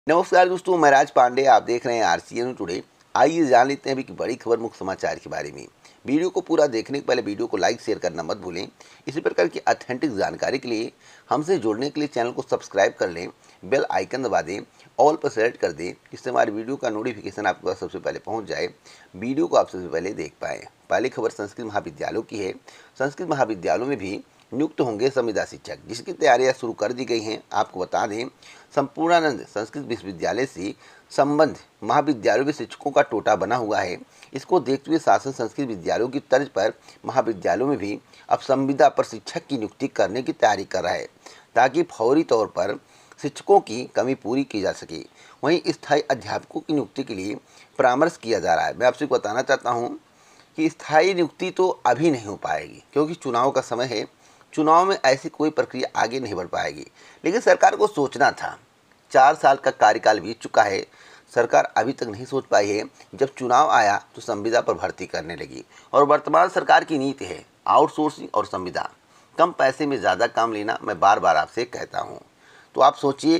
नमस्कार दोस्तों, मैं राज पांडे। आप देख रहे हैं आरसीएन टुडे। आइए जान लेते हैं अभी की बड़ी खबर, मुख्य समाचार के बारे में। वीडियो को पूरा देखने के पहले वीडियो को लाइक शेयर करना मत भूलें। इसी प्रकार की ऑथेंटिक जानकारी के लिए हमसे जुड़ने के लिए चैनल को सब्सक्राइब कर लें, बेल आइकन दबा दें, ऑल पर सेलेक्ट कर दें, जिससे हमारी वीडियो का नोटिफिकेशन आपके पास सबसे पहले पहुँच जाए, वीडियो को आप सबसे पहले देख पाएँ। पहली खबर संस्कृत महाविद्यालयों की है। संस्कृत महाविद्यालयों में भी नियुक्त होंगे संविदा शिक्षक, जिसकी तैयारियां शुरू कर दी गई हैं। आपको बता दें, संपूर्णानंद संस्कृत विश्वविद्यालय से संबंध महाविद्यालयों के शिक्षकों का टोटा बना हुआ है। इसको देखते हुए शासन संस्कृत विद्यालयों की तर्ज पर महाविद्यालयों में भी अब संविदा पर शिक्षक की नियुक्ति करने की तैयारी कर रहा है, ताकि फौरी तौर पर शिक्षकों की कमी पूरी की जा सके। वहीं स्थायी अध्यापकों की नियुक्ति के लिए परामर्श किया जा रहा है। मैं आपसे बताना चाहता हूँ कि स्थायी नियुक्ति तो अभी नहीं हो पाएगी, क्योंकि चुनाव का समय है। चुनाव में ऐसी कोई प्रक्रिया आगे नहीं बढ़ पाएगी, लेकिन सरकार को सोचना था। 4 साल का कार्यकाल बीत चुका है, सरकार अभी तक नहीं सोच पाई है। जब चुनाव आया तो संविदा पर भर्ती करने लगी, और वर्तमान सरकार की नीति है आउटसोर्सिंग और संविदा, कम पैसे में ज़्यादा काम लेना। मैं बार बार आपसे कहता हूँ। तो आप सोचिए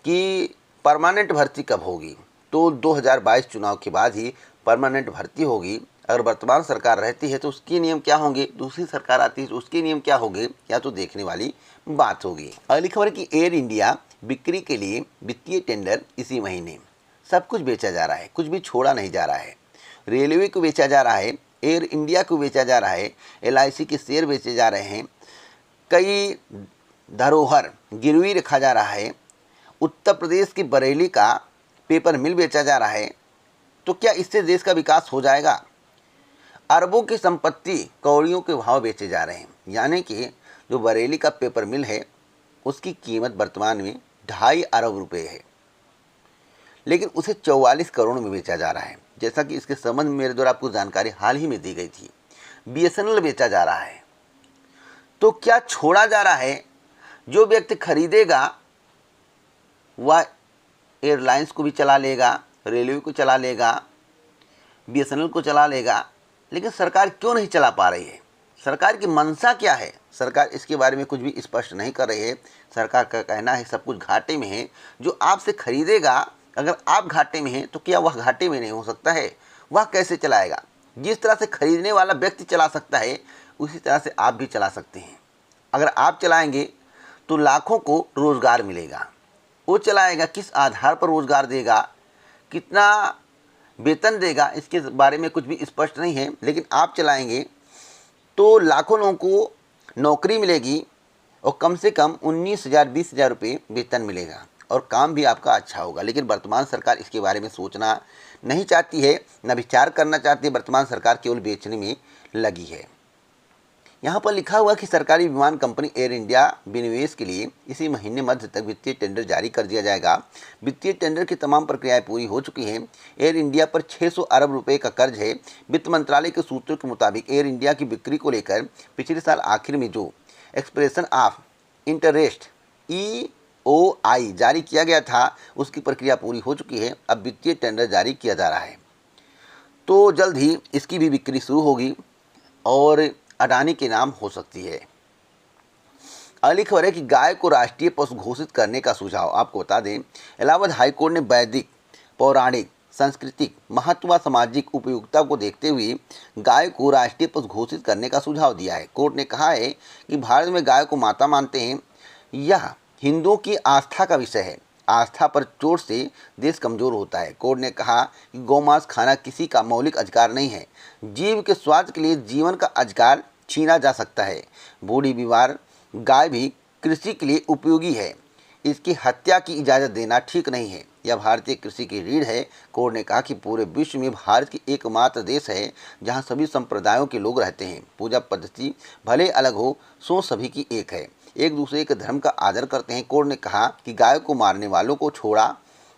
कि परमानेंट भर्ती कब होगी? तो 2022 चुनाव के बाद ही परमानेंट भर्ती होगी। अगर वर्तमान सरकार रहती है तो उसके नियम क्या होंगे, दूसरी सरकार आती है तो उसके नियम क्या होंगे, या तो देखने वाली बात होगी। अगली खबर की एयर इंडिया बिक्री के लिए वित्तीय टेंडर इसी महीने। सब कुछ बेचा जा रहा है, कुछ भी छोड़ा नहीं जा रहा है। रेलवे को बेचा जा रहा है, एयर इंडिया को बेचा जा रहा है, LIC के शेयर बेचे जा रहे हैं, कई धरोहर गिरवी रखा जा रहा है, उत्तर प्रदेश की बरेली का पेपर मिल बेचा जा रहा है। तो क्या इससे देश का विकास हो जाएगा? अरबों की संपत्ति कौड़ियों के भाव बेचे जा रहे हैं। यानी कि जो बरेली का पेपर मिल है उसकी कीमत वर्तमान में 2.5 अरब रुपए है, लेकिन उसे 44 करोड़ में बेचा जा रहा है। जैसा कि इसके संबंध में मेरे द्वारा आपको जानकारी हाल ही में दी गई थी। BSNL बेचा जा रहा है। तो क्या छोड़ा जा रहा है? जो व्यक्ति खरीदेगा वह एयरलाइंस को भी चला लेगा, रेलवे को चला लेगा, BSNL को चला लेगा, लेकिन सरकार क्यों नहीं चला पा रही है? सरकार की मंशा क्या है? सरकार इसके बारे में कुछ भी स्पष्ट नहीं कर रही है। सरकार का कहना है सब कुछ घाटे में है। जो आपसे खरीदेगा, अगर आप घाटे में हैं तो क्या वह घाटे में नहीं हो सकता है? वह कैसे चलाएगा? जिस तरह से खरीदने वाला व्यक्ति चला सकता है, उसी तरह से आप भी चला सकते हैं। अगर आप चलाएंगे तो लाखों को रोज़गार मिलेगा। वो चलाएगा, किस आधार पर रोज़गार देगा, कितना वेतन देगा, इसके बारे में कुछ भी स्पष्ट नहीं है। लेकिन आप चलाएंगे तो लाखों लोगों को नौकरी मिलेगी, और कम से कम 19,000 20,000 रुपये वेतन मिलेगा, और काम भी आपका अच्छा होगा। लेकिन वर्तमान सरकार इसके बारे में सोचना नहीं चाहती है, न विचार करना चाहती है। वर्तमान सरकार केवल बेचने में लगी है। यहाँ पर लिखा हुआ कि सरकारी विमान कंपनी एयर इंडिया विनिवेश के लिए इसी महीने मध्य तक वित्तीय टेंडर जारी कर दिया जाएगा। वित्तीय टेंडर की तमाम प्रक्रियाएं पूरी हो चुकी हैं। एयर इंडिया पर 600 अरब रुपए का कर्ज है। वित्त मंत्रालय के सूत्रों के मुताबिक एयर इंडिया की बिक्री को लेकर पिछले साल आखिर में जो एक्सप्रेशन ऑफ इंटरेस्ट EOI जारी किया गया था, उसकी प्रक्रिया पूरी हो चुकी है। अब वित्तीय टेंडर जारी किया जा रहा है, तो जल्द ही इसकी भी बिक्री शुरू होगी और अडानी के नाम हो सकती है। अगली खबर है कि गाय को राष्ट्रीय पशु घोषित करने का सुझाव। आपको बता दें, इलाहाबाद हाईकोर्ट ने वैदिक, पौराणिक, सांस्कृतिक महत्व व सामाजिक उपयोगिता को देखते हुए गाय को राष्ट्रीय पशु घोषित करने का सुझाव दिया है। कोर्ट ने कहा है कि भारत में गाय को माता मानते हैं। यह हिंदुओं की आस्था का विषय है। आस्था पर चोट से देश कमजोर होता है। कोर्ट ने कहा कि गौमांस खाना किसी का मौलिक अधिकार नहीं है। जीव के स्वास्थ्य के लिए जीवन का अधिकार छीना जा सकता है। बूढ़ी बीमार गाय भी कृषि के लिए उपयोगी है। इसकी हत्या की इजाज़त देना ठीक नहीं है। यह भारतीय कृषि की रीढ़ है। कोर्ट ने कहा कि पूरे विश्व में भारत की एकमात्र देश है जहां सभी संप्रदायों के लोग रहते हैं। पूजा पद्धति भले अलग हो, सोच सभी की एक है। एक दूसरे के धर्म का आदर करते हैं। कोर्ट ने कहा कि गाय को मारने वालों को छोड़ा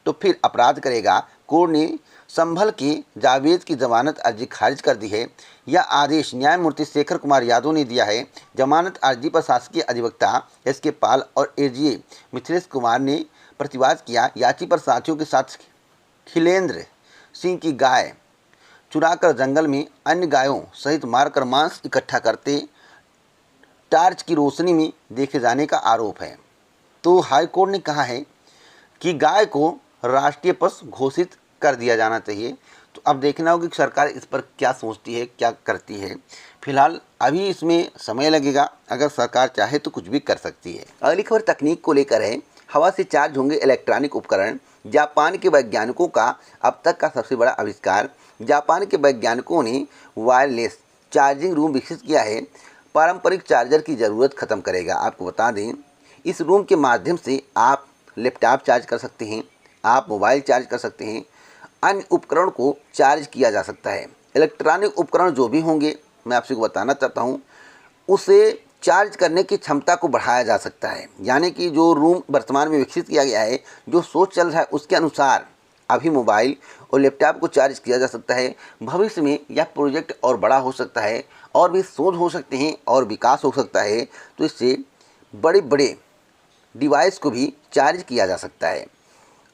तो फिर अपराध करेगा। कोर्ट ने संभल के जावेद की जमानत अर्जी खारिज कर दी है। यह आदेश न्यायमूर्ति शेखर कुमार यादव ने दिया है। जमानत अर्जी पर शासकीय अधिवक्ता SK पाल और AGA मिथिलेश कुमार ने प्रतिवाद किया। याची पर साथियों के साथ खिलेंद्र सिंह की गाय चुराकर जंगल में अन्य गायों सहित मारकर मांस इकट्ठा करते टार्च की रोशनी में देखे जाने का आरोप है। तो हाईकोर्ट ने कहा है कि गाय को राष्ट्रीय पशु घोषित कर दिया जाना चाहिए। तो अब देखना होगा कि सरकार इस पर क्या सोचती है, क्या करती है। फिलहाल अभी इसमें समय लगेगा, अगर सरकार चाहे तो कुछ भी कर सकती है। अगली खबर तकनीक को लेकर है। हवा से चार्ज होंगे इलेक्ट्रॉनिक उपकरण, जापान के वैज्ञानिकों का अब तक का सबसे बड़ा आविष्कार। जापान के वैज्ञानिकों ने वायरलेस चार्जिंग रूम विकसित किया है, पारंपरिक चार्जर की ज़रूरत खत्म करेगा। आपको बता दें, इस रूम के माध्यम से आप लैपटॉप चार्ज कर सकते हैं, आप मोबाइल चार्ज कर सकते हैं, अन्य उपकरण को चार्ज किया जा सकता है। इलेक्ट्रॉनिक उपकरण जो भी होंगे, मैं आपसे बताना चाहता हूँ, उसे चार्ज करने की क्षमता को बढ़ाया जा सकता है। यानी कि जो रूम वर्तमान में विकसित किया गया है, जो सोच चल रहा है, उसके अनुसार अभी मोबाइल और लैपटॉप को चार्ज किया जा सकता है। भविष्य में यह प्रोजेक्ट और बड़ा हो सकता है, और भी शोध हो सकते हैं और विकास हो सकता है, तो इससे बड़े बड़े डिवाइस को भी चार्ज किया जा सकता है।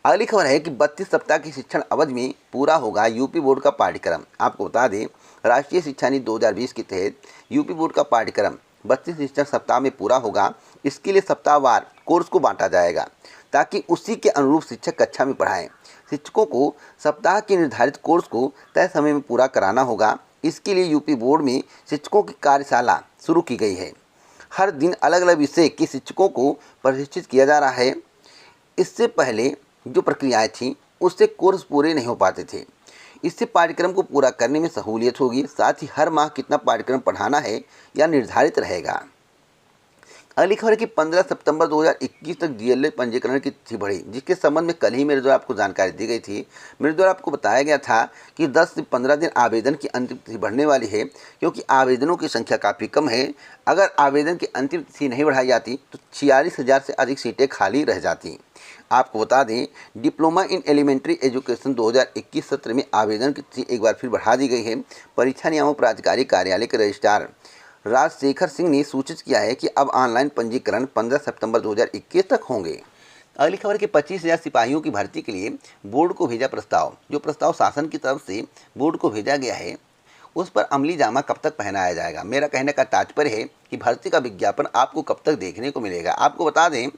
अगली खबर है कि 32 सप्ताह की शिक्षण अवधि में पूरा होगा यूपी बोर्ड का पाठ्यक्रम। आपको बता दें, राष्ट्रीय शिक्षा नीति 2020 के तहत यूपी बोर्ड का पाठ्यक्रम 32 शिक्षण सप्ताह में पूरा होगा। इसके लिए सप्ताहवार कोर्स को बांटा जाएगा, ताकि उसी के अनुरूप शिक्षक कक्षा में पढ़ाएं। शिक्षकों को सप्ताह के निर्धारित कोर्स को तय समय में पूरा कराना होगा। इसके लिए यूपी बोर्ड में शिक्षकों की कार्यशाला शुरू की गई है। हर दिन अलग अलग विषय के शिक्षकों को प्रशिक्षित किया जा रहा है। इससे पहले जो प्रक्रियाएं थीं, उससे कोर्स पूरे नहीं हो पाते थे। इससे पाठ्यक्रम को पूरा करने में सहूलियत होगी। साथ ही हर माह कितना पाठ्यक्रम पढ़ाना है यह निर्धारित रहेगा। अगली खबर है कि 15 सितंबर 2021 तक डीएलएड पंजीकरण की तिथि बढ़ी, जिसके संबंध में कल ही मेरे द्वारा आपको जानकारी दी गई थी। मेरे द्वारा आपको बताया गया था कि 10 से 15 दिन आवेदन की अंतिम तिथि बढ़ने वाली है, क्योंकि आवेदनों की संख्या काफ़ी कम है। अगर आवेदन की अंतिम तिथि नहीं बढ़ाई जाती तो 46,000 से अधिक सीटें खाली रह जाती। आपको बता दें, डिप्लोमा इन एलिमेंट्री एजुकेशन 2021 सत्र में आवेदन की तिथि एक बार फिर बढ़ा दी गई है। परीक्षा नियामक प्राधिकारी कार्यालय के रजिस्ट्रार राजशेखर सिंह ने सूचित किया है कि अब ऑनलाइन पंजीकरण 15 सितंबर 2021 तक होंगे। अगली खबर कि 25,000 सिपाहियों की भर्ती के लिए बोर्ड को भेजा प्रस्ताव। जो प्रस्ताव शासन की तरफ से बोर्ड को भेजा गया है, उस पर अमली जामा कब तक पहनाया जाएगा। मेरा कहने का तात्पर्य है कि भर्ती का विज्ञापन आपको कब तक देखने को मिलेगा। आपको बता दें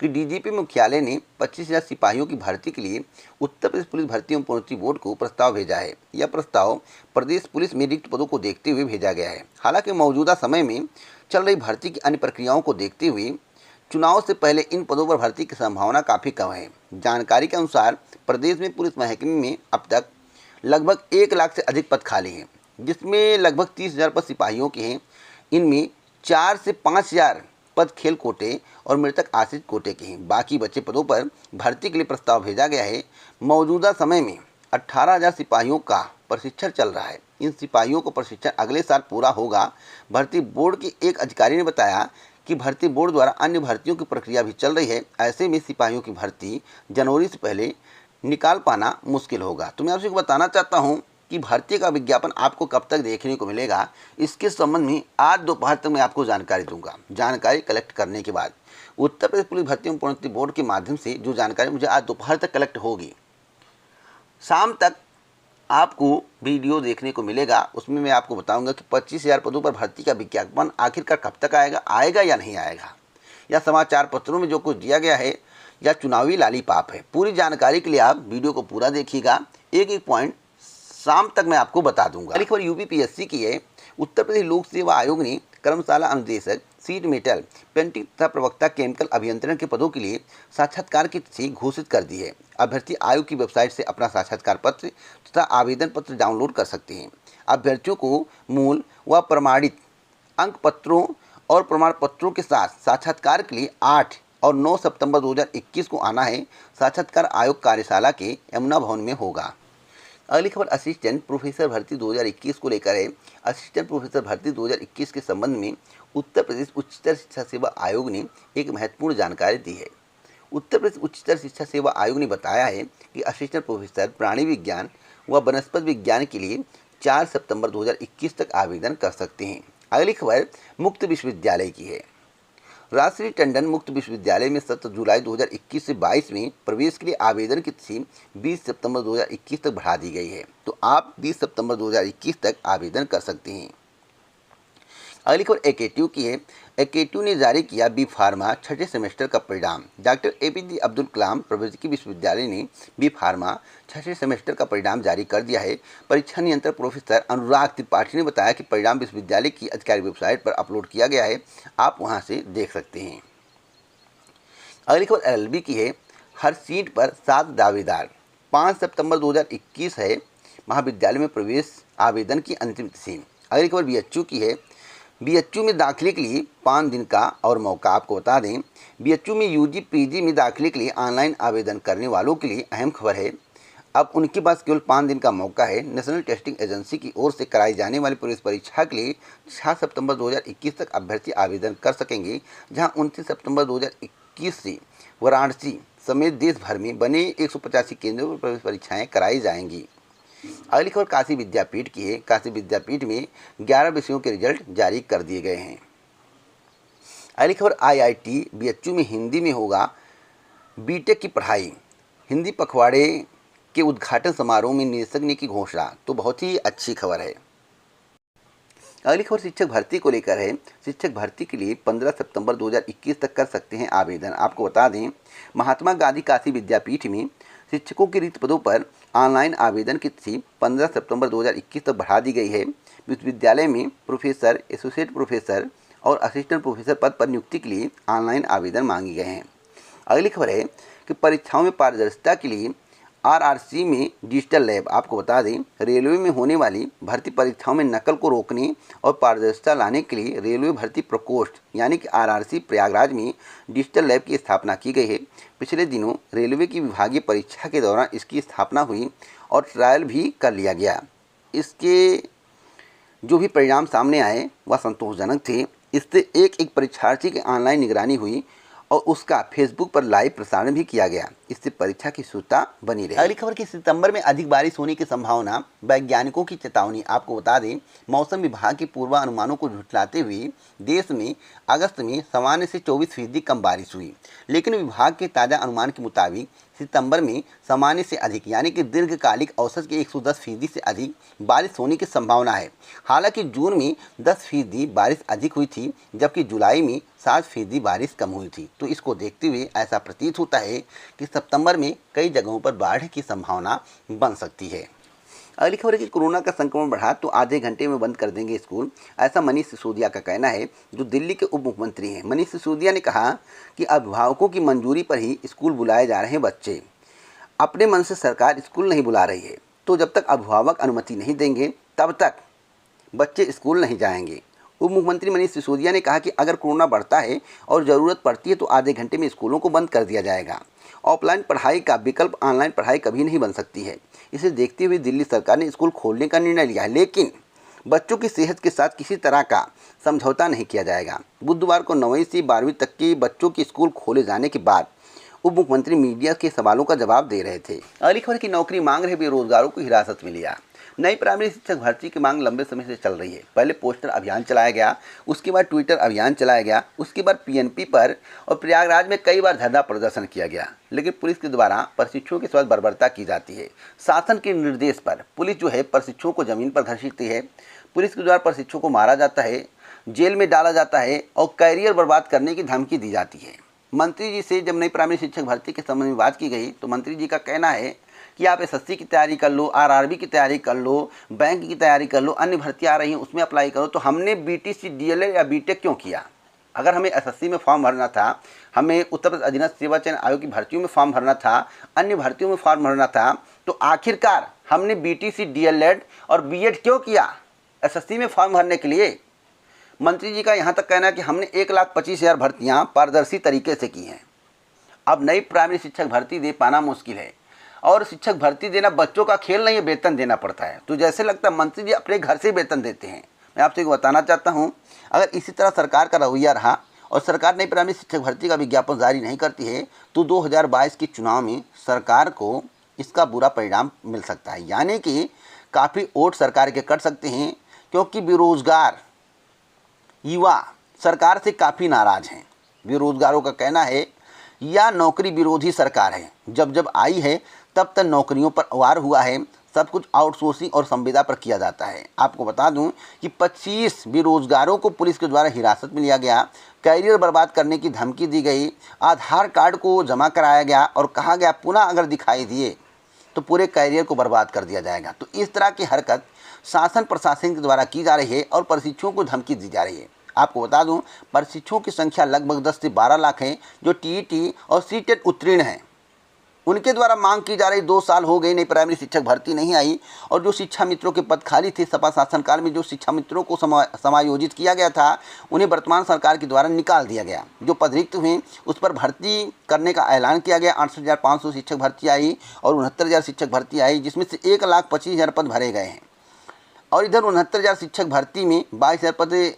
कि डीजीपी मुख्यालय ने 25,000 सिपाहियों की भर्ती के लिए उत्तर प्रदेश पुलिस भर्ती एवं प्रोन्नति बोर्ड को प्रस्ताव भेजा है। यह प्रस्ताव प्रदेश पुलिस में रिक्त पदों को देखते हुए भेजा गया है। हालांकि मौजूदा समय में चल रही भर्ती की अन्य प्रक्रियाओं को देखते हुए चुनाव से पहले इन पदों पर भर्ती की संभावना काफ़ी कम है। जानकारी के अनुसार प्रदेश में पुलिस महकमे में अब तक लगभग 1 लाख से अधिक पद खाली हैं, जिसमें लगभग 30,000 पद सिपाहियों के हैं। इनमें 4 से 5,000 पद खेल कोटे और मृतक आश्रित कोटे के हैं। बाकी बचे पदों पर भर्ती के लिए प्रस्ताव भेजा गया है। मौजूदा समय में 18,000 सिपाहियों का प्रशिक्षण चल रहा है। इन सिपाहियों को प्रशिक्षण अगले साल पूरा होगा। भर्ती बोर्ड के एक अधिकारी ने बताया कि भर्ती बोर्ड द्वारा अन्य भर्तियों की प्रक्रिया भी चल रही है। ऐसे में सिपाहियों की भर्ती जनवरी से पहले निकाल पाना मुश्किल होगा। तो मैं आपसे बताना चाहता हूँ कि भर्ती का विज्ञापन आपको कब तक देखने को मिलेगा, इसके संबंध में आज दोपहर तक मैं आपको जानकारी दूंगा। जानकारी कलेक्ट करने के बाद उत्तर प्रदेश पुलिस भर्ती एवं प्रोन्नति बोर्ड के माध्यम से जो जानकारी मुझे आज दोपहर तक कलेक्ट होगी, शाम तक आपको वीडियो देखने को मिलेगा। उसमें मैं आपको बताऊंगा कि 25,000 पदों पर भर्ती का विज्ञापन आखिरकार कब तक आएगा या नहीं आएगा, या समाचार पत्रों में जो कुछ दिया गया है या चुनावी लालीपाप है। पूरी जानकारी के लिए आप वीडियो को पूरा देखिएगा। एक एक पॉइंट शाम तक मैं आपको बता दूंगा। अगली खबर यूपीपीएससी की है। उत्तर प्रदेश लोक सेवा आयोग ने कर्मशाला अनुदेशक, सीट मेटल, पेंटिंग तथा प्रवक्ता केमिकल अभियंत्रण के पदों के लिए साक्षात्कार की तिथि घोषित कर दी है। अभ्यर्थी आयोग की वेबसाइट से अपना साक्षात्कार पत्र तथा आवेदन पत्र डाउनलोड कर सकते हैं। अभ्यर्थियों को मूल व प्रमाणित अंक पत्रों और प्रमाण पत्रों के साथ साक्षात्कार के लिए 8 और 9 सितंबर 2021 को आना है। साक्षात्कार आयोग कार्यशाला के यमुना भवन में होगा। अगली खबर असिस्टेंट प्रोफेसर भर्ती 2021 को लेकर है। असिस्टेंट प्रोफेसर भर्ती 2021 के संबंध में उत्तर प्रदेश उच्चतर शिक्षा सेवा आयोग ने एक महत्वपूर्ण जानकारी दी है। उत्तर प्रदेश उच्चतर शिक्षा सेवा आयोग ने बताया है कि असिस्टेंट प्रोफेसर प्राणी विज्ञान व वनस्पति विज्ञान के लिए 4 सितंबर 2021 तक आवेदन कर सकते हैं। अगली खबर मुक्त विश्वविद्यालय की है। राष्ट्रीय टंडन मुक्त विश्वविद्यालय में 7 जुलाई 2021 से 22 में प्रवेश के लिए आवेदन की तिथि 20 सितंबर 2021 तक बढ़ा दी गई है। तो आप 20 सितंबर 2021 तक आवेदन कर सकते हैं। अगली खबर एकेटीयू की है। एकेटीयू ने जारी किया बी फार्मा छठे सेमेस्टर का परिणाम। डॉक्टर एपीजे अब्दुल कलाम प्रौद्योगिकी विश्वविद्यालय ने बी फार्मा छठे सेमेस्टर का परिणाम जारी कर दिया है। परीक्षा नियंत्रक प्रोफेसर अनुराग त्रिपाठी ने बताया कि परिणाम विश्वविद्यालय की आधिकारिक वेबसाइट पर अपलोड किया गया है, आप वहां से देख सकते हैं। अगली खबर एलएलबी की है। हर सीट पर 7 दावेदार। 5 सितंबर 2021 है महाविद्यालय में प्रवेश आवेदन की अंतिम तिथि। अगली खबर बीएचयू की है। बीएचयू में दाखिले के लिए 5 दिन का और मौका। आपको बता दें, बीएचयू में यूजी पीजी में दाखिले के लिए ऑनलाइन आवेदन करने वालों के लिए अहम खबर है। अब उनके पास केवल 5 दिन का मौका है। नेशनल टेस्टिंग एजेंसी की ओर से कराई जाने वाली प्रवेश परीक्षा के लिए 6 सितंबर 2021 तक अभ्यर्थी आवेदन कर सकेंगे, जहां 29 सितंबर 2021 से वाराणसी समेत देश भर में बने 185 केंद्रों पर प्रवेश परीक्षाएं कराई जाएंगी। अगली खबर काशी विद्यापीठ की है। काशी विद्यापीठ में 11 विषयों के रिजल्ट जारी कर दिए गए हैं। अगली खबर आईआईटी बीएचयू में हिंदी में होगा बीटेक की पढ़ाई। हिंदी पखवाड़े के उद्घाटन समारोह में निदेशक ने की घोषणा, तो बहुत ही अच्छी खबर है। अगली खबर शिक्षक भर्ती को लेकर है। शिक्षक भर्ती के लिए 15 सितंबर 2021 तक कर सकते हैं आवेदन। आपको बता दें, महात्मा गांधी काशी विद्यापीठ में शिक्षकों के रिक्त पदों पर ऑनलाइन आवेदन की तिथि 15 सितंबर 2021 तक बढ़ा दी गई है। विश्वविद्यालय में प्रोफेसर, एसोसिएट प्रोफेसर और असिस्टेंट प्रोफेसर पद पर नियुक्ति के लिए ऑनलाइन आवेदन मांगे गए हैं। अगली खबर है कि परीक्षाओं में पारदर्शिता के लिए आरआरसी में डिजिटल लैब। आपको बता दें, रेलवे में होने वाली भर्ती परीक्षाओं में नकल को रोकने और पारदर्शिता लाने के लिए रेलवे भर्ती प्रकोष्ठ यानी कि आरआरसी प्रयागराज में डिजिटल लैब की स्थापना की गई है। पिछले दिनों रेलवे की विभागीय परीक्षा के दौरान इसकी स्थापना हुई और ट्रायल भी कर लिया गया। इसके जो भी परिणाम सामने आए वह संतोषजनक थे। इससे एक परीक्षार्थी की ऑनलाइन निगरानी हुई और उसका फेसबुक पर लाइव प्रसारण भी किया गया। इससे परीक्षा की शुद्धता बनी रही। अगली खबर की सितंबर में अधिक बारिश होने की संभावना, वैज्ञानिकों की चेतावनी। आपको बता दें, मौसम विभाग के पूर्वानुमानों को झुठलाते हुए देश में अगस्त में सामान्य से 24% कम बारिश हुई, लेकिन विभाग के ताज़ा अनुमान के मुताबिक सितंबर में सामान्य से अधिक यानी कि दीर्घकालिक औसत के 110% से अधिक बारिश होने की संभावना है। हालांकि जून में 10% बारिश अधिक हुई थी, जबकि जुलाई में 7% बारिश कम हुई थी। तो इसको देखते हुए ऐसा प्रतीत होता है कि सितंबर में कई जगहों पर बाढ़ की संभावना बन सकती है। अगली खबर है कि कोरोना का संक्रमण बढ़ा तो आधे घंटे में बंद कर देंगे स्कूल, ऐसा मनीष सिसोदिया का कहना है, जो दिल्ली के उप मुख्यमंत्री हैं। मनीष सिसोदिया ने कहा कि अभिभावकों की मंजूरी पर ही स्कूल बुलाए जा रहे हैं बच्चे, अपने मन से सरकार स्कूल नहीं बुला रही है। तो जब तक अभिभावक अनुमति नहीं देंगे तब तक बच्चे स्कूल नहीं जाएंगे। उप मुख्यमंत्री मनीष सिसोदिया ने कहा कि अगर कोरोना बढ़ता है और ज़रूरत पड़ती है तो आधे घंटे में स्कूलों को बंद कर दिया जाएगा। ऑफलाइन पढ़ाई का विकल्प ऑनलाइन पढ़ाई कभी नहीं बन सकती है। इसे देखते हुए दिल्ली सरकार ने स्कूल खोलने का निर्णय लिया है, लेकिन बच्चों की सेहत के साथ किसी तरह का समझौता नहीं किया जाएगा। बुधवार को 9वीं से 12वीं तक के बच्चों की स्कूल खोले जाने के बाद उप मुख्यमंत्री मीडिया के सवालों का जवाब दे रहे थे। अगली खबर की नौकरी मांग रहे बेरोजगारों को हिरासत में लिया। नई प्राइमरी शिक्षक भर्ती की मांग लंबे समय से चल रही है। पहले पोस्टर अभियान चलाया गया, उसके बाद ट्विटर अभियान चलाया गया, उसके बाद पीएनपी पर और प्रयागराज में कई बार धरना प्रदर्शन किया गया, लेकिन पुलिस के द्वारा प्रशिक्षुओं के साथ बर्बरता की जाती है। शासन के निर्देश पर पुलिस जो है प्रशिक्षुओं को जमीन पर घसीटती है। पुलिस के द्वारा प्रशिक्षुओं को मारा जाता है, जेल में डाला जाता है और कैरियर बर्बाद करने की धमकी दी जाती है। मंत्री जी से जब नई प्राइमरी शिक्षक भर्ती के संबंध में बात की गई तो मंत्री जी का कहना है कि आप एसएससी की तैयारी कर लो, आरआरबी की तैयारी कर लो, बैंक की तैयारी कर लो, अन्य भर्तियाँ आ रही हैं उसमें अप्लाई करो। तो हमने बीटीसी, डीएलएड या बीटेक क्यों किया? अगर हमें एसएससी में फॉर्म भरना था, हमें उत्तर प्रदेश अधीनस्थ सेवा चयन आयोग की भर्तियों में फॉर्म भरना था, अन्य भर्तियों में फॉर्म भरना था, तो आखिरकार हमने बीटीसी, डीएलएड और बीएड क्यों किया एसएससी में फॉर्म भरने के लिए? मंत्री जी का यहाँ तक कहना है कि हमने 1,25,000 भर्तियाँ पारदर्शी तरीके से की हैं। अब नई प्राइमरी शिक्षक भर्ती दे पाना मुश्किल है, और शिक्षक भर्ती देना बच्चों का खेल नहीं है, वेतन देना पड़ता है। तो जैसे लगता है मंत्री जी अपने घर से वेतन देते हैं। मैं आपसे बताना चाहता हूँ, अगर इसी तरह सरकार का रवैया रहा और सरकार नई प्राइमरी शिक्षक भर्ती का विज्ञापन जारी नहीं करती है तो 2022 के चुनाव में सरकार को इसका बुरा परिणाम मिल सकता है। यानी कि काफ़ी वोट सरकार के कट सकते हैं, क्योंकि बेरोजगार युवा सरकार से काफ़ी नाराज़ हैं। बेरोजगारों का कहना है या नौकरी विरोधी सरकार है, जब जब आई है तब तक नौकरियों पर वार हुआ है, सब कुछ आउटसोर्सिंग और संविदा पर किया जाता है। आपको बता दूं कि 25 बेरोजगारों को पुलिस के द्वारा हिरासत में लिया गया, कैरियर बर्बाद करने की धमकी दी गई, आधार कार्ड को जमा कराया गया और कहा गया पुनः अगर दिखाई दिए तो पूरे कैरियर को बर्बाद कर दिया जाएगा। तो इस तरह की हरकत शासन प्रशासन के द्वारा की जा रही है और प्रशिक्षुओं को धमकी दी जा रही है। आपको बता दूं प्रशिक्षुओं की संख्या लगभग 10 से 12 लाख है जो टीईटी और सीटेट उत्तीर्ण हैं। उनके द्वारा मांग की जा रही 2 साल हो गए, नई प्राइमरी शिक्षक भर्ती नहीं आई और जो शिक्षा मित्रों के पद खाली थे सपा शासनकाल में जो शिक्षा मित्रों को समायोजित किया गया था उन्हें वर्तमान सरकार के द्वारा निकाल दिया गया। जो पद रिक्त हुए उस पर भर्ती करने का ऐलान किया गया। 68,500 शिक्षक भर्ती आई और 69,000 शिक्षक भर्ती आई, जिसमें से 1,25,000 पद भरे गए हैं। और इधर 69,000 शिक्षक भर्ती में 22,000 पद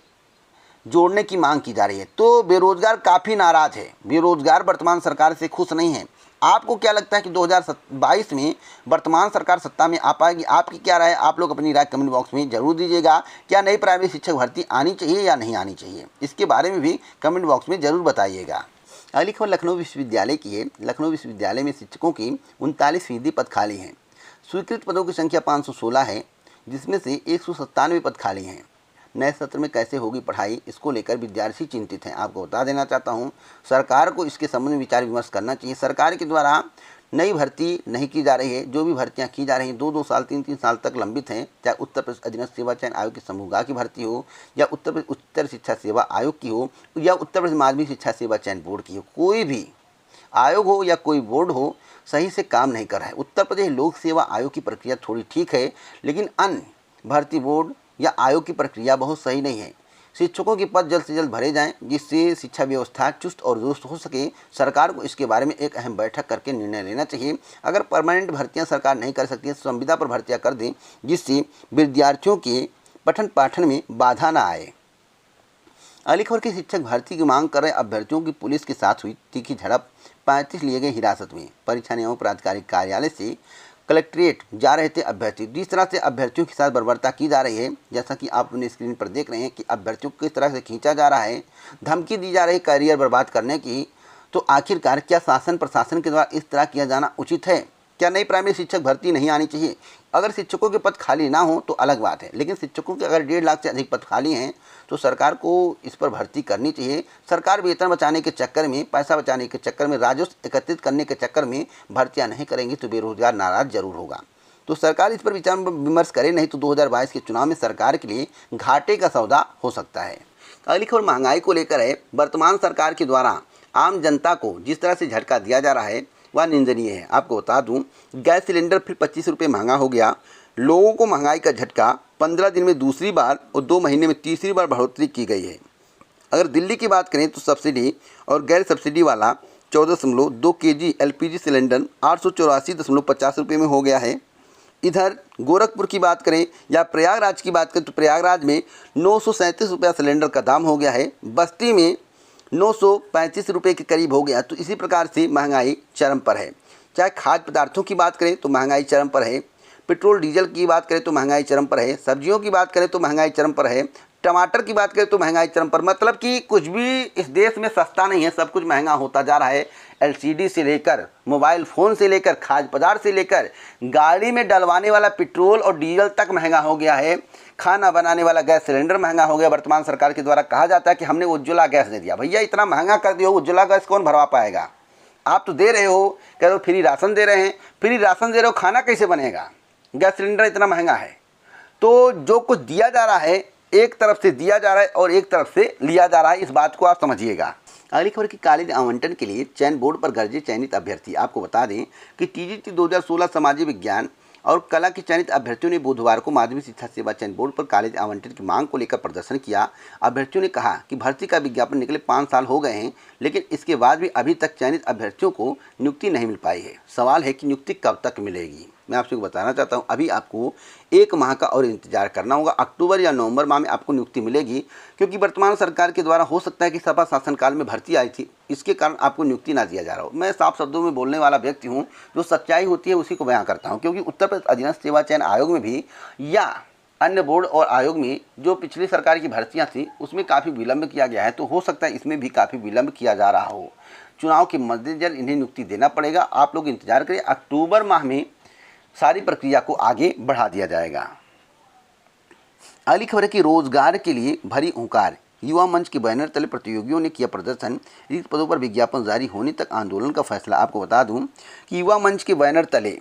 जोड़ने की मांग की जा रही है। तो बेरोजगार काफ़ी नाराज है, बेरोजगार वर्तमान सरकार से खुश नहीं है। आपको क्या लगता है कि 2022 में वर्तमान सरकार सत्ता में आ पाएगी? आपकी क्या राय है? आप लोग अपनी राय कमेंट बॉक्स में जरूर दीजिएगा। क्या नई प्राइमरी शिक्षक भर्ती आनी चाहिए या नहीं आनी चाहिए, इसके बारे में भी कमेंट बॉक्स में जरूर बताइएगा। अगली खबर लखनऊ विश्वविद्यालय की है। लखनऊ विश्वविद्यालय में शिक्षकों की 39% पद खाली हैं। स्वीकृत पदों की संख्या 516 है, जिसमें से 197 पद खाली हैं। नए सत्र में कैसे होगी पढ़ाई, इसको लेकर विद्यार्थी चिंतित हैं। आपको बता देना चाहता हूं, सरकार को इसके संबंध में विचार विमर्श करना चाहिए। सरकार के द्वारा नई भर्ती नहीं की जा रही है। जो भी भर्तियां की जा रही हैं 2-2 साल 3-3 साल तक लंबित हैं, चाहे उत्तर प्रदेश अधीनस्थ सेवा चयन आयोग की समूहगा की भर्ती हो या उत्तर प्रदेश उच्चतर शिक्षा सेवा आयोग की हो या उत्तर प्रदेश माध्यमिक शिक्षा सेवा चयन बोर्ड की हो, कोई भी आयोग हो या कोई बोर्ड हो सही से काम नहीं कर रहा है। उत्तर प्रदेश लोक सेवा आयोग की प्रक्रिया थोड़ी ठीक है, लेकिन अन्य भर्ती बोर्ड या आयोग की प्रक्रिया बहुत सही नहीं है। शिक्षकों के पद जल्द से जल्द भरे जाएं, जिससे शिक्षा व्यवस्था चुस्त और दुरुस्त हो सके। सरकार को इसके बारे में एक अहम बैठक करके निर्णय लेना चाहिए। अगर परमानेंट भर्तियां सरकार नहीं कर सकती है, संविदा पर भर्तियां कर दें, जिससे विद्यार्थियों के पठन पाठन में बाधा न आए। अगली खबर की शिक्षक भर्ती की मांग कर रहे अभ्यर्थियों की पुलिस के साथ हुई तीखी झड़प, 35 लिए गए हिरासत में। परीक्षा नियमों प्राधिकारी कार्यालय से कलेक्ट्रेट जा रहे थे अभ्यर्थी। जिस तरह से अभ्यर्थियों के साथ बर्बरता की जा रही है, जैसा कि आप अपने स्क्रीन पर देख रहे हैं कि अभ्यर्थियों को किस तरह से खींचा जा रहा है, धमकी दी जा रही है करियर बर्बाद करने की, तो आखिरकार क्या शासन प्रशासन के द्वारा इस तरह किया जाना उचित है? क्या नई प्राइमरी शिक्षक भर्ती नहीं आनी चाहिए? अगर शिक्षकों के पद खाली ना हो तो अलग बात है, लेकिन शिक्षकों के अगर 1.5 लाख से अधिक पद खाली हैं तो सरकार को इस पर भर्ती करनी चाहिए। सरकार वेतन बचाने के चक्कर में, पैसा बचाने के चक्कर में, राजस्व एकत्रित करने के चक्कर में भर्तियां नहीं करेंगी तो बेरोजगार नाराज जरूर होगा। तो सरकार इस पर विचार विमर्श करे, नहीं तो 2022 के चुनाव में सरकार के लिए घाटे का सौदा हो सकता है। अगली खबर महंगाई को लेकर है। वर्तमान सरकार के द्वारा आम जनता को जिस तरह से झटका दिया जा रहा है वह निंदनीय है। आपको बता दूं, गैस सिलेंडर फिर 25 रुपये महंगा हो गया। लोगों को महंगाई का झटका 15 दिन में दूसरी बार और 2 महीने में तीसरी बार बढ़ोतरी की गई है। अगर दिल्ली की बात करें तो सब्सिडी और गैर सब्सिडी वाला 14.2 kg LPG सिलेंडर 884.50 रुपये में हो गया है। इधर गोरखपुर की बात करें या प्रयागराज की बात करें तो प्रयागराज में 937 रुपया सिलेंडर का दाम हो गया है। बस्ती में 935 रुपये के करीब हो गया। तो इसी प्रकार से महंगाई चरम पर है। चाहे खाद्य पदार्थों की बात करें तो महंगाई चरम पर है, पेट्रोल डीजल की बात करें तो महंगाई चरम पर है, सब्जियों की बात करें तो महंगाई चरम पर है, टमाटर की बात करें तो महंगाई चरम पर। मतलब कि कुछ भी इस देश में सस्ता नहीं है, सब कुछ महंगा होता जा रहा है। LCD से लेकर मोबाइल फ़ोन से लेकर खाद्य पदार्थ से लेकर गाड़ी में डलवाने वाला पेट्रोल और डीजल तक महंगा हो गया है। खाना बनाने वाला गैस सिलेंडर महंगा हो गया। वर्तमान सरकार के द्वारा कहा जाता है कि हमने उज्ज्वला गैस दे दिया। भैया इतना महंगा कर दिया, उज्ज्वला गैस कौन भरवा पाएगा? आप तो दे रहे हो, कह रहे हो फ्री राशन दे रहे हैं, फ्री राशन दे रहे हो, खाना कैसे बनेगा? गैस सिलेंडर इतना महंगा है। तो जो कुछ दिया जा रहा है, एक तरफ से दिया जा रहा है और एक तरफ से लिया जा रहा है, इस बात को आप समझिएगा। अगली खबर की कॉलेज आवंटन के लिए चयन बोर्ड पर गरजे चयनित अभ्यर्थी। आपको बता दें कि TGT 2016 सामाजिक विज्ञान और कला के चयनित अभ्यर्थियों ने बुधवार को माध्यमिक शिक्षा सेवा चयन बोर्ड पर कॉलेज आवंटन की मांग को लेकर प्रदर्शन किया। अभ्यर्थियों ने कहा कि भर्ती का विज्ञापन निकले 5 साल हो गए हैं, लेकिन इसके बाद भी अभी तक चयनित अभ्यर्थियों को नियुक्ति नहीं मिल पाई है। सवाल है कि नियुक्ति कब तक मिलेगी? मैं आपसे बताना चाहता हूं, अभी आपको 1 माह का और इंतजार करना होगा। अक्टूबर या नवंबर माह में आपको नियुक्ति मिलेगी, क्योंकि वर्तमान सरकार के द्वारा हो सकता है कि सपा शासनकाल में भर्ती आई थी, इसके कारण आपको नियुक्ति ना दिया जा रहा हो। मैं साफ शब्दों में बोलने वाला व्यक्ति हूं, जो सच्चाई होती है उसी को बयां करता हूं। क्योंकि उत्तर प्रदेश अधीनस्थ सेवा चयन आयोग में भी या अन्य बोर्ड और आयोग में जो पिछली सरकार की भर्तियाँ थी उसमें काफ़ी विलम्ब किया गया है, तो हो सकता है इसमें भी काफ़ी विलम्ब किया जा रहा हो। चुनाव के मद्देनजर इन्हें नियुक्ति देना पड़ेगा। आप लोग इंतजार करिए, अक्टूबर माह में सारी प्रक्रिया को आगे बढ़ा दिया जाएगा। अगली खबर है कि रोजगार के लिए भरी हुंकार, युवा मंच के बैनर तले प्रतियोगियों ने किया प्रदर्शन, रिक्त पदों पर विज्ञापन जारी होने तक आंदोलन का फैसला। आपको बता दूं कि युवा मंच के बैनर तले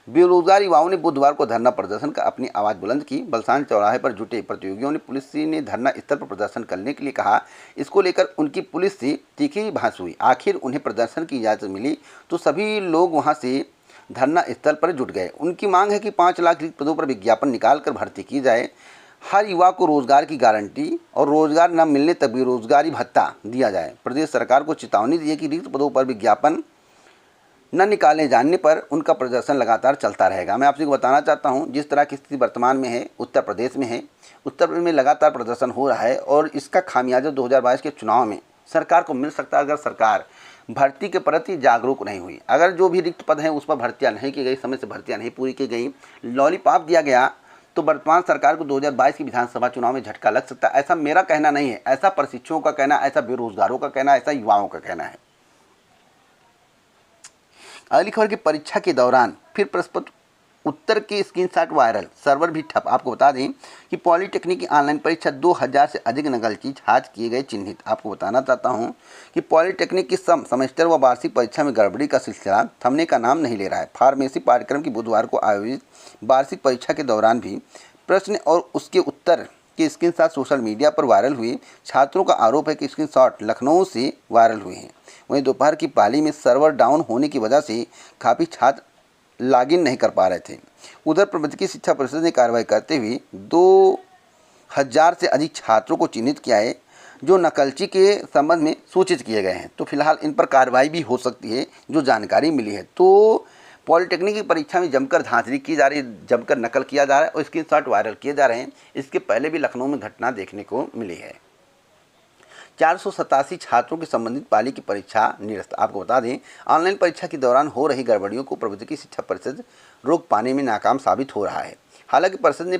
बेरोजगार युवाओं ने बुधवार को धरना प्रदर्शन कर अपनी आवाज़ बुलंद की। बलसान चौराहे पर जुटे प्रतियोगियों ने पुलिस ने धरना स्थल पर प्रदर्शन करने के लिए कहा। इसको लेकर उनकी पुलिस से तीखी बहस हुई। आखिर उन्हें प्रदर्शन की इजाज़त मिली तो सभी लोग वहां से धरना स्थल पर जुट गए। उनकी मांग है कि 5 लाख रिक्त पदों पर विज्ञापन निकालकर भर्ती की जाए, हर युवा को रोजगार की गारंटी और रोजगार न मिलने तक बेरोजगारी भत्ता दिया जाए। प्रदेश सरकार को चेतावनी दी है कि रिक्त पदों पर विज्ञापन न निकाले जाने पर उनका प्रदर्शन लगातार चलता रहेगा। मैं आपसे बताना चाहता हूं, जिस तरह की स्थिति वर्तमान में है, उत्तर प्रदेश में है, उत्तर प्रदेश में लगातार प्रदर्शन हो रहा है और इसका खामियाजा 2022 के चुनाव में सरकार को मिल सकता है अगर सरकार भर्ती के प्रति जागरूक नहीं हुई। अगर जो भी रिक्त पद हैं उस पर भर्तियाँ नहीं की गई, समय से भर्तियाँ नहीं पूरी की गई, लॉलीपॉप दिया गया, तो वर्तमान सरकार को 2022 की विधानसभा चुनाव में झटका लग सकता है। ऐसा मेरा कहना नहीं है, ऐसा प्रशिक्षुओं का कहना, ऐसा बेरोजगारों का कहना, ऐसा युवाओं का कहना है। अगली खबर की परीक्षा के दौरान फिर प्रश्न उत्तर के स्क्रीनशॉट वायरल, सर्वर भी ठप। आपको बता दें कि पॉलिटेक्निक की ऑनलाइन परीक्षा 2000 से अधिक नकलची छात्र किए गए चिन्हित। आपको बताना चाहता हूं कि पॉलिटेक्निक की सेमेस्टर व वार्षिक परीक्षा में गड़बड़ी का सिलसिला थमने का नाम नहीं ले रहा है। फार्मेसी पाठ्यक्रम की बुधवार को आयोजित वार्षिक परीक्षा के दौरान भी प्रश्न और उसके उत्तर के स्क्रीनशॉट सोशल मीडिया पर वायरल हुए। छात्रों का आरोप है कि स्क्रीनशॉट लखनऊ से वायरल हुए हैं। वहीं दोपहर की पाली में सर्वर डाउन होने की वजह से काफ़ी छात्र लॉगिन नहीं कर पा रहे थे। उधर प्रबंधकीय शिक्षा परिषद ने कार्रवाई करते हुए 2000 से अधिक छात्रों को चिन्हित किया है जो नकलची के संबंध में सूचित किए गए हैं। तो फिलहाल इन पर कार्रवाई भी हो सकती है, जो जानकारी मिली है। तो पॉलिटेक्निक की परीक्षा में जमकर धांधली की जा रही है, जमकर नकल किया जा रहा है और स्क्रीनशॉट वायरल किए जा रहे हैं। इसके पहले भी लखनऊ में घटना देखने को मिली है। 487 छात्रों की संबंधित पाली की परीक्षा निरस्त। आपको बता दें, ऑनलाइन परीक्षा के दौरान हो रही गड़बड़ियों को प्रबंधकीय शिक्षा परिषद रोक पाने में नाकाम साबित हो रहा है। हालांकि परिषद ने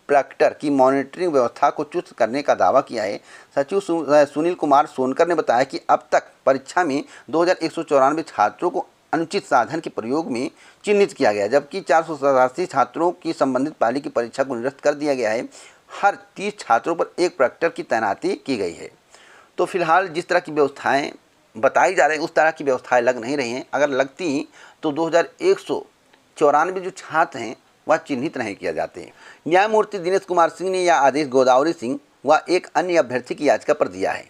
प्रॉक्टर की मॉनिटरिंग व्यवस्था को चुस्त करने का दावा किया है। सचिव सुनील कुमार सोनकर ने बताया कि अब तक परीक्षा में 2194 छात्रों को अनुचित साधन के प्रयोग में चिन्हित किया गया, जबकि 487 छात्रों की संबंधित पाली की परीक्षा को निरस्त कर दिया गया है। हर 30 छात्रों पर एक प्रॉक्टर की तैनाती की गई है। तो फिलहाल जिस तरह की व्यवस्थाएं बताई जा रही हैं उस तरह की व्यवस्थाएं लग नहीं रही हैं। अगर लगती तो 2194 जो छात्र हैं वह चिन्हित नहीं किया जाते। न्यायमूर्ति दिनेश कुमार सिंह ने यह आदेश गोदावरी सिंह व एक अन्य अभ्यर्थी की याचिका पर दिया है।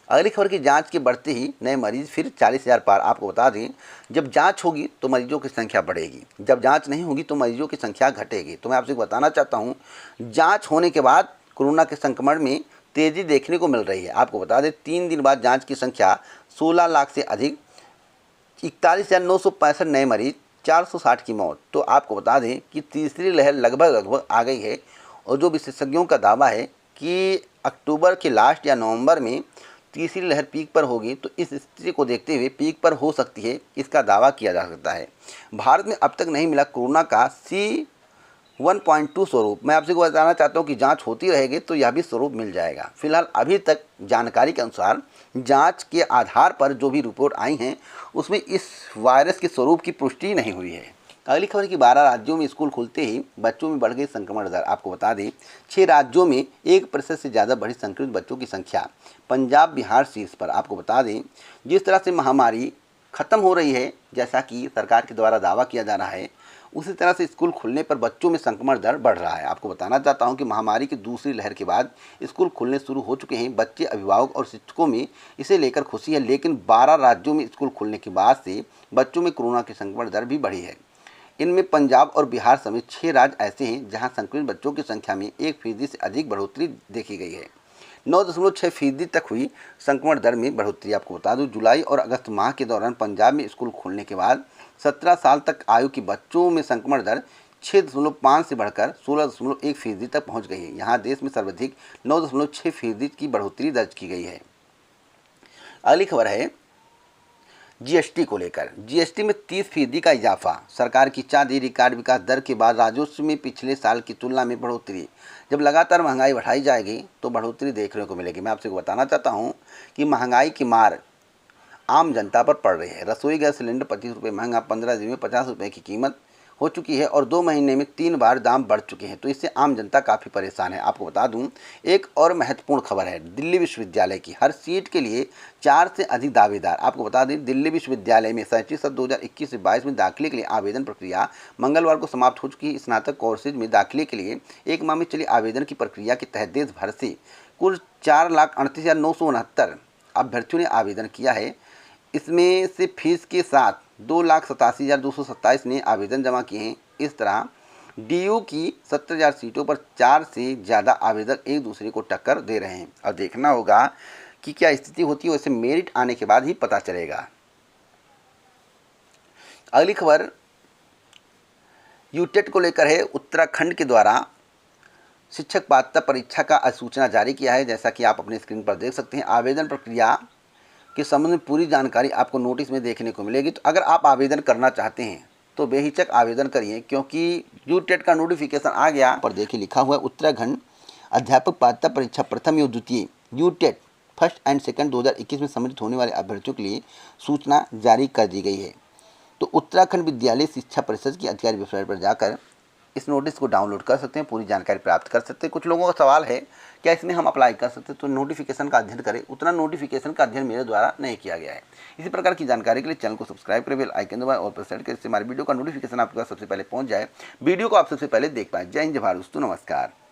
अगली खबर की जांच के बढ़ते ही नए मरीज फिर 40,000 पार। आपको बता दें, जब जांच होगी तो मरीजों की संख्या बढ़ेगी, जब जांच नहीं होगी तो मरीजों की संख्या घटेगी। तो मैं आपसे बताना चाहता हूँ, जांच होने के बाद कोरोना के संक्रमण में तेज़ी देखने को मिल रही है। आपको बता दें, 3 दिन बाद जांच की संख्या 16 लाख से अधिक, 41,965 नए मरीज, 460 की मौत। तो आपको बता दें कि तीसरी लहर लगभग आ गई है और जो विशेषज्ञों का दावा है कि अक्टूबर के लास्ट या नवंबर में तीसरी लहर पीक पर होगी। तो इस स्थिति को देखते हुए पीक पर हो सकती है, इसका दावा किया जा सकता है। भारत में अब तक नहीं मिला कोरोना का C1.2 स्वरूप। मैं आपसे बताना चाहता हूँ कि जांच होती रहेगी तो यह भी स्वरूप मिल जाएगा। फिलहाल अभी तक जानकारी के अनुसार जांच के आधार पर जो भी रिपोर्ट आई हैं उसमें इस वायरस के स्वरूप की पुष्टि नहीं हुई है। अगली खबर की 12 राज्यों में स्कूल खुलते ही बच्चों में बढ़ गई संक्रमण दर। आपको बता दें, 6 राज्यों में 1% से ज़्यादा बढ़ी संक्रमित बच्चों की संख्या। पंजाब बिहार शीर्ष पर। आपको बता दें, जिस तरह से महामारी खत्म हो रही है, जैसा कि सरकार के द्वारा दावा किया जा रहा है, उसी तरह से स्कूल खुलने पर बच्चों में संक्रमण दर बढ़ रहा है। आपको बताना चाहता हूं कि महामारी की दूसरी लहर के बाद स्कूल खुलने शुरू हो चुके हैं। बच्चे, अभिभावक और शिक्षकों में इसे लेकर खुशी है, लेकिन 12 राज्यों में स्कूल खुलने के बाद से बच्चों में कोरोना की संक्रमण दर भी बढ़ी है। इनमें पंजाब और बिहार समेत 6 राज्य ऐसे हैं जहां संक्रमित बच्चों की संख्या में 1% से अधिक बढ़ोतरी देखी गई है। 9.6% तक हुई संक्रमण दर में बढ़ोतरी। आपको बता दूं, जुलाई और अगस्त माह के दौरान पंजाब में स्कूल खुलने के बाद 17 साल तक आयु के बच्चों में संक्रमण दर 6.5 से बढ़कर 16.1% तक पहुंच गई है। यहाँ देश में सर्वाधिक 9.6% की बढ़ोतरी दर्ज की गई है। अगली खबर है जीएसटी को लेकर। जीएसटी में 30% का इजाफा। सरकार की चाँदी रिकॉर्ड विकास दर के बाद राजस्व में पिछले साल की तुलना में बढ़ोतरी। जब लगातार महंगाई बढ़ाई जाएगी तो बढ़ोतरी देखने को मिलेगी। मैं आपसे बताना चाहता हूं कि महंगाई की मार आम जनता पर पड़ रही है। रसोई गैस सिलेंडर 25 रुपये महंगा, 15 दिन में 50 रुपये की कीमत हो चुकी है और 2 महीने में 3 बार दाम बढ़ चुके हैं। तो इससे आम जनता काफ़ी परेशान है। आपको बता दूं, एक और महत्वपूर्ण खबर है दिल्ली विश्वविद्यालय की। हर सीट के लिए 4 से अधिक दावेदार। आपको बता दें, दिल्ली विश्वविद्यालय में शैक्षणिक सत्र 2021 से 22 में दाखिले के लिए आवेदन प्रक्रिया मंगलवार को समाप्त हो चुकी है। स्नातक कोर्सेज में दाखिले के लिए 1 माह में चली आवेदन की प्रक्रिया के तहत देश भर से कुल 4,38,969 अभ्यर्थियों ने आवेदन किया है। इसमें से फीस के साथ 2,87,227 ने आवेदन जमा किए हैं। इस तरह डीयू की 70,000 सीटों पर 4 से ज़्यादा आवेदक एक दूसरे को टक्कर दे रहे हैं और देखना होगा कि क्या स्थिति होती है। वैसे मेरिट आने के बाद ही पता चलेगा। अगली खबर यूटेट को लेकर है। उत्तराखंड के द्वारा शिक्षक पात्रता परीक्षा का अधिसूचना जारी किया है। जैसा कि आप अपनी स्क्रीन पर देख सकते हैं, आवेदन प्रक्रिया के संबंध में पूरी जानकारी आपको नोटिस में देखने को मिलेगी। तो अगर आप आवेदन करना चाहते हैं तो बेहिचक आवेदन करिए, क्योंकि यूटेट का नोटिफिकेशन आ गया। पर देखिए लिखा हुआ है, उत्तराखंड अध्यापक पात्रता परीक्षा प्रथम एवं द्वितीय यूटेट फर्स्ट एंड सेकंड 2021 में सम्मिलित होने वाले अभ्यर्थियों के लिए सूचना जारी कर दी गई है। तो उत्तराखंड विद्यालय शिक्षा परिषद की अधिकारी वेबसाइट पर जाकर इस नोटिस को डाउनलोड कर सकते हैं, पूरी जानकारी प्राप्त कर सकते हैं। कुछ लोगों का सवाल है क्या इसमें हम अप्लाई कर सकते हैं, तो नोटिफिकेशन का अध्ययन करें। उतना नोटिफिकेशन का अध्ययन मेरे द्वारा नहीं किया गया है। इसी प्रकार की जानकारी के लिए चैनल को सब्सक्राइब करें, बेल आइकन दबाएं और प्रेस करें, इससे हमारे वीडियो का नोटिफिकेशन आपके पास सबसे पहले पहुंच जाए, वीडियो को आप सबसे पहले देख पाएं। जय हिंद, जय भारत दोस्तों, नमस्कार।